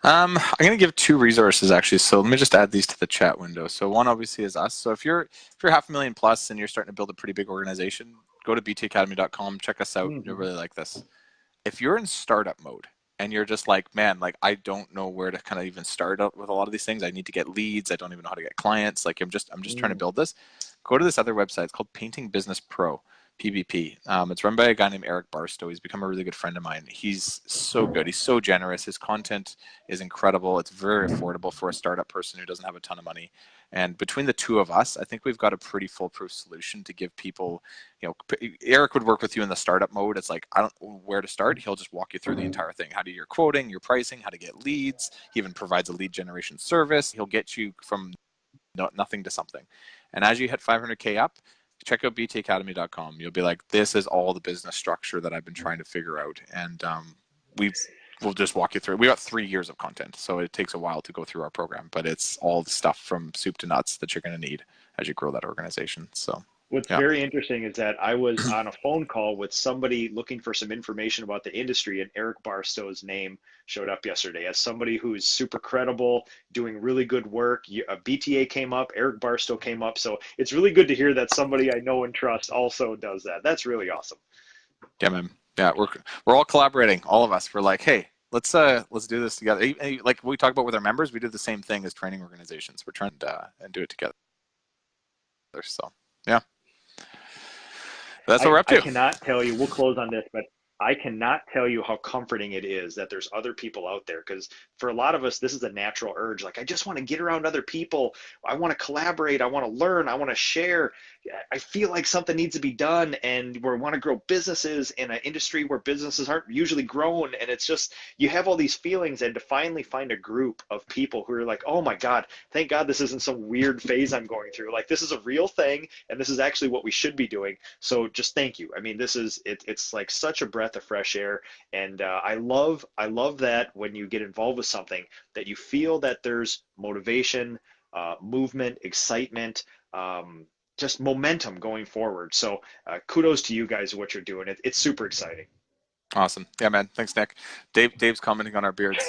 I'm going to give two resources actually. So let me just add these to the chat window. So one obviously is us. So if you're $500,000 plus and you're starting to build a pretty big organization, go to btacademy.com, check us out. You'll really like this. If you're in startup mode and you're just like, man, like I don't know where to kind of even start out with a lot of these things. I need to get leads. I don't even know how to get clients. Like I'm just trying to build this. Go to this other website. It's called Painting Business Pro. PBP. It's run by a guy named Eric Barstow. He's become a really good friend of mine. He's so good. He's so generous. His content is incredible. It's very affordable for a startup person who doesn't have a ton of money. And between the two of us, I think we've got a pretty foolproof solution to give people, Eric would work with you in the startup mode. It's like, I don't know where to start. He'll just walk you through the entire thing. How to do your quoting, your pricing, how to get leads. He even provides a lead generation service. He'll get you from nothing to something. And as you hit 500K up, check out btacademy.com. You'll be like, this is all the business structure that I've been trying to figure out. And we'll just walk you through. We got 3 years of content, so it takes a while to go through our program, but it's all the stuff from soup to nuts that you're going to need as you grow that organization. So What's very interesting is that I was on a phone call with somebody looking for some information about the industry, and Eric Barstow's name showed up yesterday as somebody who's super credible, doing really good work. A BTA came up, Eric Barstow came up. So it's really good to hear that somebody I know and trust also does that. That's really awesome. Yeah, man. Yeah, we're all collaborating, all of us. We're like, hey, let's do this together. Like we talk about with our members, we do the same thing as training organizations. We're trying to and do it together. So yeah. That's what we're up to. I cannot tell you, we'll close on this, but I cannot tell you how comforting it is that there's other people out there. Because for a lot of us, this is a natural urge. Like, I just want to get around other people. I want to collaborate. I want to learn. I want to share. I feel like something needs to be done, and we want to grow businesses in an industry where businesses aren't usually grown. And it's just, you have all these feelings, and to finally find a group of people who are like, oh my God, thank God this isn't some weird phase I'm going through. Like, this is a real thing, and this is actually what we should be doing. So just thank you. I mean, this is, it's like such a breath of fresh air. And I love that when you get involved with something, that you feel that there's motivation, movement, excitement, just momentum going forward. So kudos to you guys for what you're doing. It's super exciting. Awesome. Yeah, man. Thanks, Nick. Dave's commenting on our beards.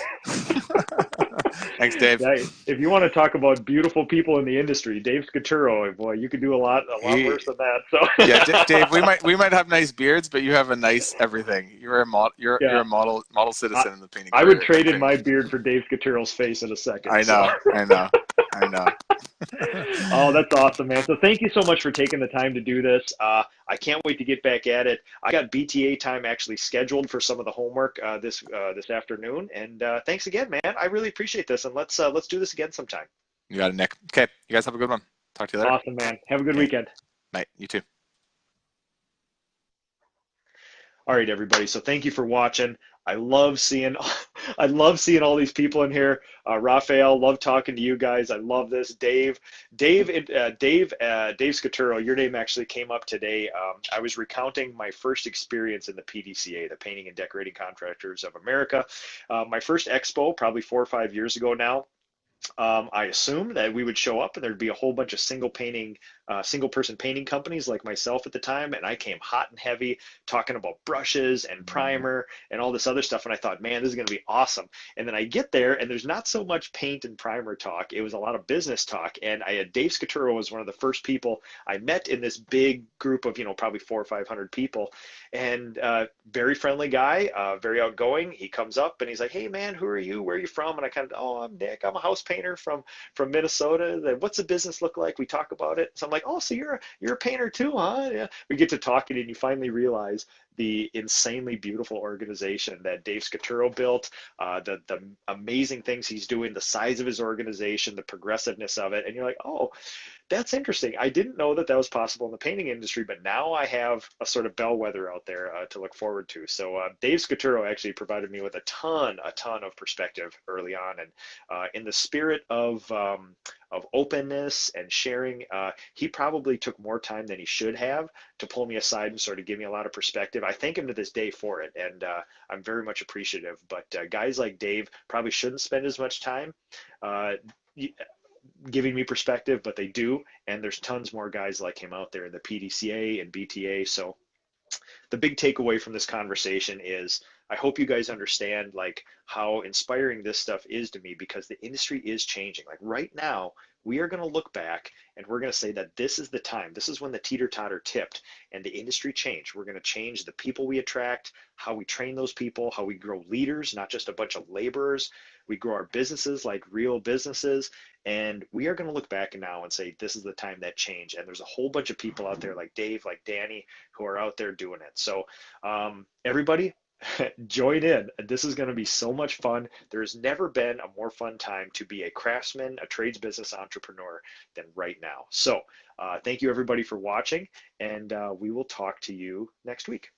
Thanks, Dave. Yeah, if you want to talk about beautiful people in the industry, Dave Scaturo, boy, you could do a lot worse than that. So yeah, Dave, we might have nice beards, but you have a nice everything. You're a model citizen in the painting. I would trade in my beard for Dave Scaturo's face in a second. I know. Oh, that's awesome, man. So thank you so much for taking the time to do this. I can't wait to get back at it. I got BTA time actually scheduled for some of the homework this afternoon. And thanks again, man. I really appreciate this. And let's do this again sometime. You got it, Nick. Okay, you guys have a good one. Talk to you later. Awesome, man. Have a good weekend. Night. You too. All right, everybody. So thank you for watching. I love seeing all these people in here. Raphael, love talking to you guys. I love this. Dave Scaturo, your name actually came up today. I was recounting my first experience in the PDCA, the Painting and Decorating Contractors of America. My first expo, probably 4 or 5 years ago now. I assumed that we would show up and there'd be a whole bunch of single person painting companies like myself at the time, and I came hot and heavy talking about brushes and primer and all this other stuff, and I thought, man, this is going to be awesome. And then I get there and there's not so much paint and primer talk. It was a lot of business talk, and I had Dave Scaturo was one of the first people I met in this big group of probably 400 or 500 people, and very friendly guy, very outgoing. He comes up and he's like, hey man, who are you, where are you from? And I kind of, oh, I'm Nick, I'm a house painter from Minnesota. What's the business look like? We talk about it. So I'm like, oh, so you're a painter too, huh? Yeah. We get to talking, and you finally realize the insanely beautiful organization that Dave Scaturo built, the amazing things he's doing, the size of his organization, the progressiveness of it, and you're like, oh, that's interesting. I didn't know that was possible in the painting industry, but now I have a sort of bellwether out there to look forward to. So Dave Scaturo actually provided me with a ton of perspective early on, and in the spirit of of openness and sharing. He probably took more time than he should have to pull me aside and sort of give me a lot of perspective. I thank him to this day for it, and I'm very much appreciative. But guys like Dave probably shouldn't spend as much time uh, giving me perspective, but they do. And there's tons more guys like him out there in the PDCA and BTA. So the big takeaway from this conversation is I hope you guys understand like how inspiring this stuff is to me, because the industry is changing. Like right now, we are going to look back and we're going to say that this is the time. This is when the teeter-totter tipped and the industry changed. We're going to change the people we attract, how we train those people, how we grow leaders, not just a bunch of laborers. We grow our businesses like real businesses. And we are going to look back now and say, this is the time that changed. And there's a whole bunch of people out there like Dave, like Danny, who are out there doing it. So everybody, join in. This is going to be so much fun. There's never been a more fun time to be a craftsman, a trades business entrepreneur than right now. So thank you everybody for watching, and we will talk to you next week.